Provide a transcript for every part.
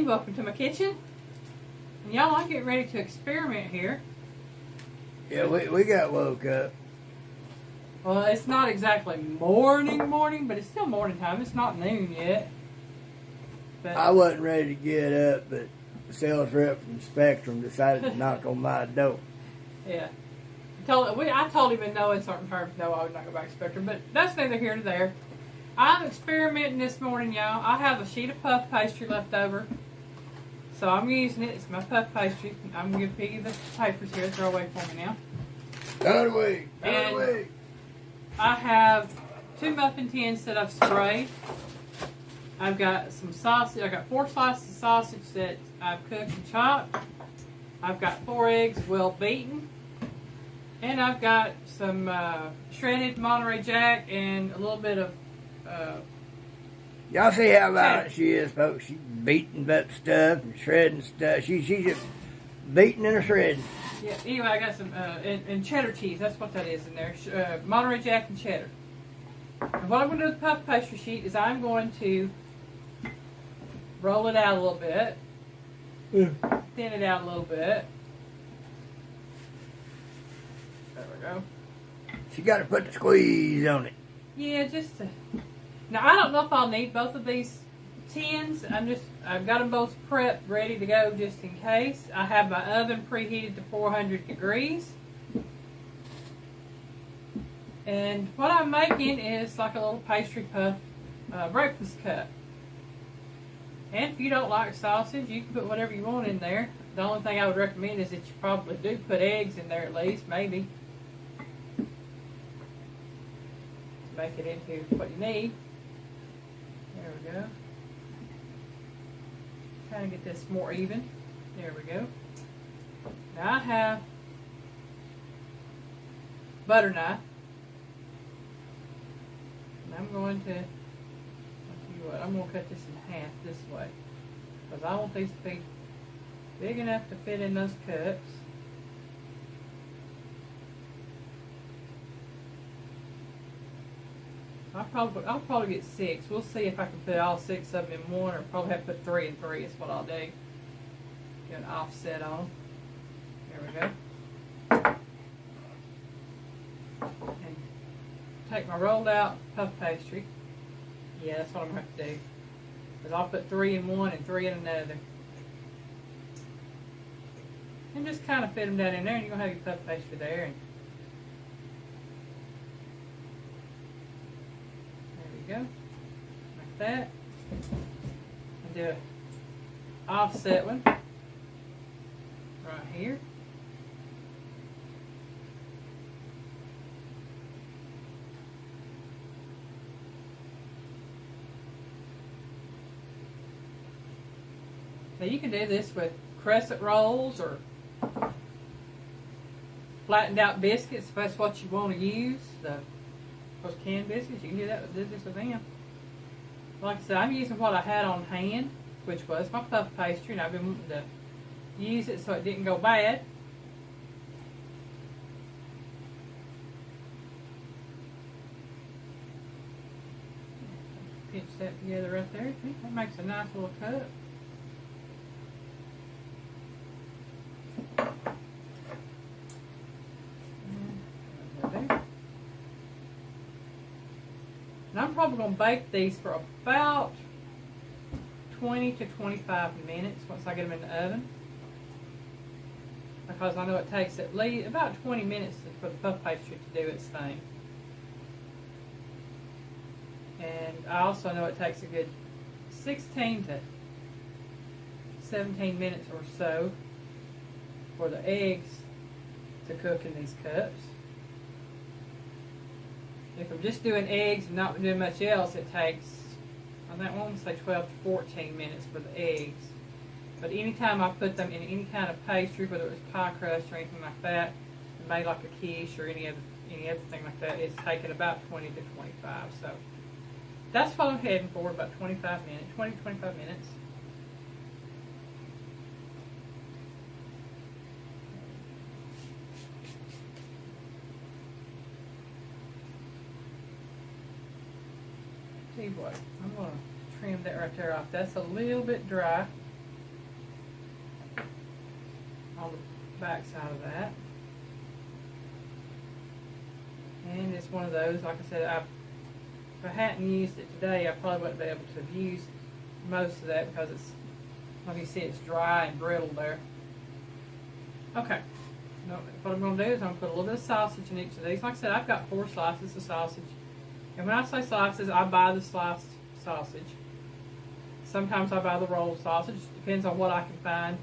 morning, welcome to my kitchen. And y'all, I'm getting ready to experiment here. Yeah, we got woke up. Well, it's not exactly morning, but it's still morning time. It's not noon yet. But I wasn't ready to get up, but the sales rep from Spectrum decided to knock on my door. yeah. I told him in no uncertain terms, no, I would not go back to Spectrum, but that's neither here nor there. I'm experimenting this morning, y'all. I have a sheet of puff pastry left over, so I'm using it. It's my puff pastry. I'm going to give Piggy the papers here. Throw away for me now. Out of the way. Out of the way. I have 2 muffin tins that I've sprayed. I've got some sausage. I've got 4 slices of sausage that I've cooked and chopped. I've got 4 eggs well beaten. And I've got some shredded Monterey Jack and a little bit of y'all see how violent she is, folks. She's beating up stuff and shredding stuff. She's just beating and shredding. Yeah, anyway, I got some and cheddar cheese. That's what that is in there. Monterey Jack and cheddar. And what I'm going to do with the puff pastry sheet is I'm going to roll it out a little bit. Thin it out a little bit. There we go. She got to put the squeeze on it. Yeah, just to... Now, I don't know if I'll need both of these tins. I've got them both prepped, ready to go just in case. I have my oven preheated to 400 degrees. And what I'm making is like a little pastry puff breakfast cup. And if you don't like sausage, you can put whatever you want in there. The only thing I would recommend is that you probably do put eggs in there at least, maybe. Make it into what you need. There we go. Kind of get this more even. There we go. Now I have butter knife. And I'm going to, I'll tell you what, I'm going to cut this in half this way. Because I want these to be big enough to fit in those cups. I'll probably get 6. We'll see if I can put all 6 of them in one, or probably have to put 3 and 3 is what I'll do. Get an offset on. There we go. And take my rolled out puff pastry. Yeah, that's what I'm going to have to do. Because I'll put 3 in one and 3 in another. And just kind of fit them down in there, and you're going to have your puff pastry there. And go like that, and do an offset one right here. Now you can do this with crescent rolls or flattened out biscuits if that's what you want to use. Those canned biscuits, you can do this with them. Like I said, I'm using what I had on hand, which was my puff pastry, and I've been wanting to use it so it didn't go bad. Pinch that together right there. That makes a nice little cup. And I'm probably going to bake these for about 20 to 25 minutes once I get them in the oven. Because I know it takes at least about 20 minutes for the puff pastry to do its thing. And I also know it takes a good 16 to 17 minutes or so for the eggs to cook in these cups. If I'm just doing eggs and not doing much else, it takes, I think I want to say 12 to 14 minutes for the eggs. But anytime I put them in any kind of pastry, whether it was pie crust or anything like that, made like a quiche or any other thing like that, it's taking about 20 to 25. So that's what I'm heading for, about 25 minutes, 20 to 25 minutes. Tell you what, I'm going to trim that right there off. That's a little bit dry. on the back side of that. And it's one of those, like I said, if I hadn't used it today, I probably wouldn't be able to have used most of that because it's, like you see, it's dry and brittle there. Okay. No, what I'm going to do is I'm going to put a little bit of sausage in each of these. Like I said, I've got 4 slices of sausage. And when I say slices, I buy the sliced sausage. Sometimes I buy the rolled sausage. Depends on what I can find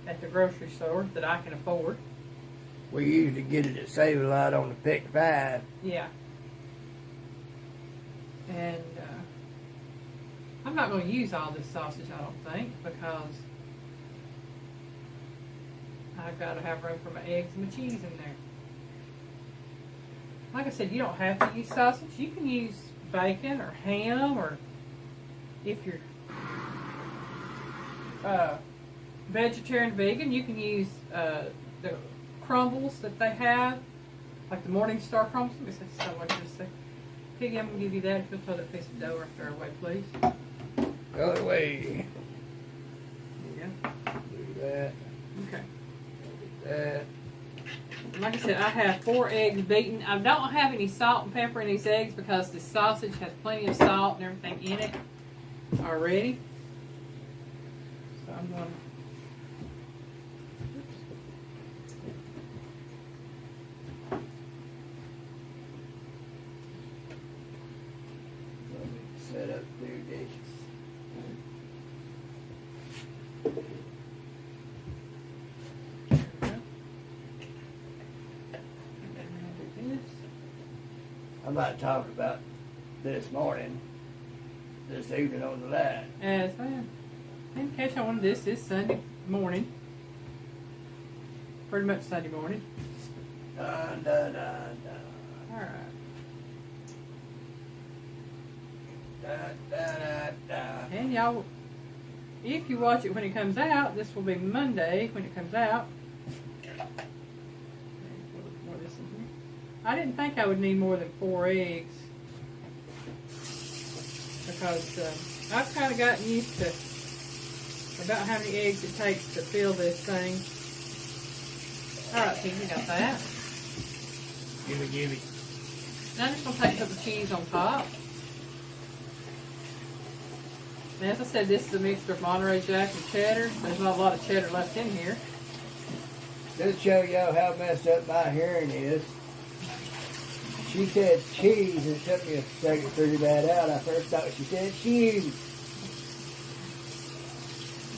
at the grocery store that I can afford. We usually get it at Save-A-Lot on the Pick 5. Yeah. And I'm not going to use all this sausage, I don't think, because I've got to have room for my eggs and my cheese in there. Like I said, you don't have to use sausage. You can use bacon or ham, or if you're vegetarian, vegan, you can use the crumbles that they have, like the Morningstar crumbles. Let me say so much just a second. Piggy, I'm going to give you that. If you'll throw that piece of dough right there away, please. Throw it away. Yeah. Do that. Okay. Do that. Like I said, I have 4 eggs beaten. I don't have any salt and pepper in these eggs because the sausage has plenty of salt and everything in it already. So I'm going to... Set up 2 dishes. I might talk about this morning, this evening on the line. Yes, ma'am. In case I wanted this Sunday morning. Pretty much Sunday morning. Dun, dun, dun, dun. Alright. Dun, dun, dun, dun. And y'all, if you watch it when it comes out, this will be Monday when it comes out. I didn't think I would need more than 4 eggs because I've kind of gotten used to about how many eggs it takes to fill this thing. Alright, so you got that. Give me. Now I'm just going to take some cheese on top. And as I said, this is a mixture of Monterey Jack and cheddar. There's not a lot of cheddar left in here. Just show y'all how messed up my hearing is. She said cheese, and it took me a second to figure that out. I first thought she said cheese.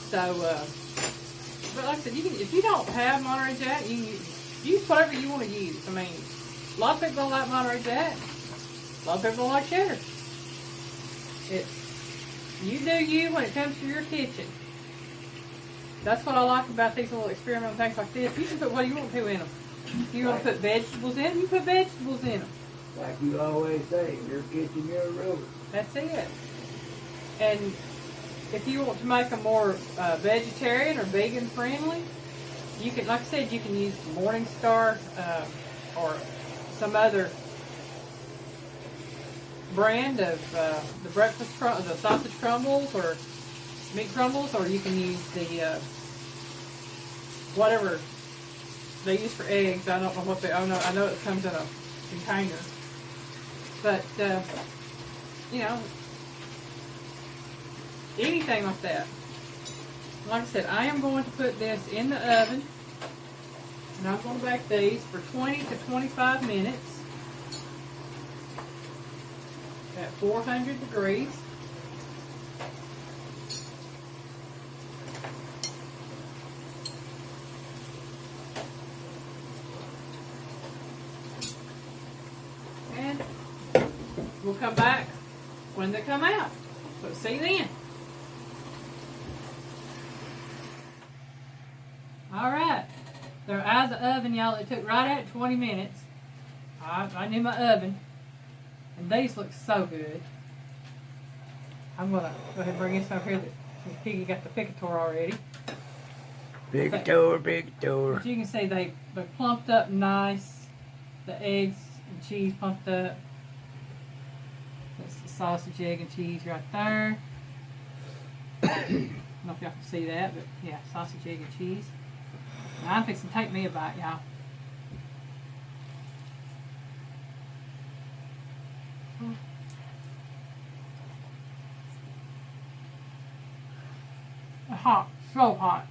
So, but like I said, you can, if you don't have Monterey Jack, you can use whatever you want to use. I mean, a lot of people don't like Monterey Jack. A lot of people don't like cheddar. You do you when it comes to your kitchen. That's what I like about these little experimental things like this. You can put what you want to in them. If you want to put vegetables in them, you put vegetables in them. Like you always say, your kitchen, your room. That's it. And if you want to make them more vegetarian or vegan friendly, you can, like I said, you can use Morningstar or some other brand of the sausage crumbles or meat crumbles, or you can use the whatever they use for eggs. I don't know what they. I know it comes in a container, but you know, anything like that. Like I said, I am going to put this in the oven, and I'm going to bake these for 20 to 25 minutes at 400 degrees. And we'll come back when they come out. So see you then. Alright, they're out of the oven, y'all. It took right at 20 minutes. I knew my oven. And these look so good. I'm going to go ahead and bring this over here. Piggy got the picator already. Picator. But you can see they're plumped up nice. The eggs and cheese plumped up. That's the sausage, egg, and cheese right there. I don't know if y'all can see that, but yeah, sausage, egg, and cheese. Now I'm fixing to take me a bite, y'all. Hot, so hot.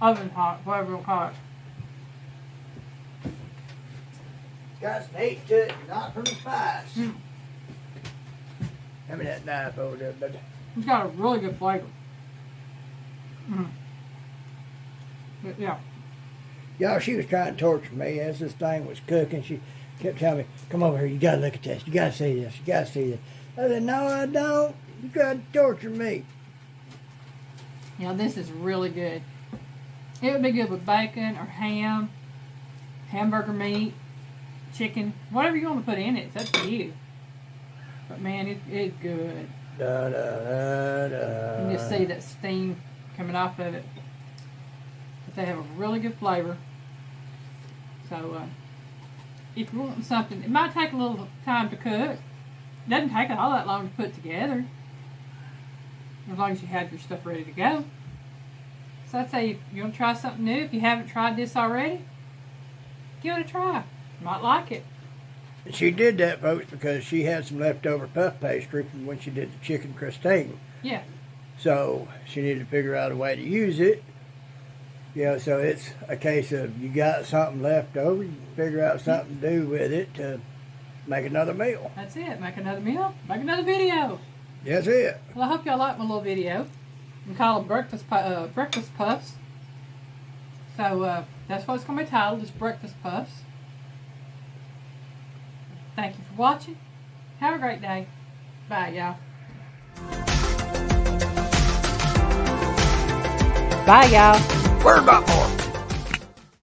Oven hot, whatever you call it. Got some heat to it, not from the spice. Mm. Give me that knife over there, baby. It's got a really good flavor. Mm. But yeah. Y'all, she was trying to torture me as this thing was cooking. She kept telling me, come over here, you gotta look at this, you gotta see this, you gotta see this. I said, no, I don't. You tried to torture me. Yeah, this is really good. It would be good with bacon or ham, hamburger meat, chicken, whatever you want to put in it. It's up to you. But man, it's good. Da, da, da, da. You can just see that steam coming off of it. But they have a really good flavor. So, if you're wanting something, it might take a little time to cook. It doesn't take all that long to put together. As long as you have your stuff ready to go. So I'd say if you want to try something new, if you haven't tried this already, give it a try. You might like it. She did that, folks, because she had some leftover puff pastry from when she did the chicken crustain. Yeah. So she needed to figure out a way to use it. You know, so it's a case of you got something left over, you figure out something to do with it to make another meal. That's it. Make another meal. Make another video. That's it. Well, I hope y'all like my little video. We call them breakfast puffs. So that's what it's going to be titled, is breakfast puffs. Thank you for watching. Have a great day. Bye, y'all. Bye, y'all. Word about more.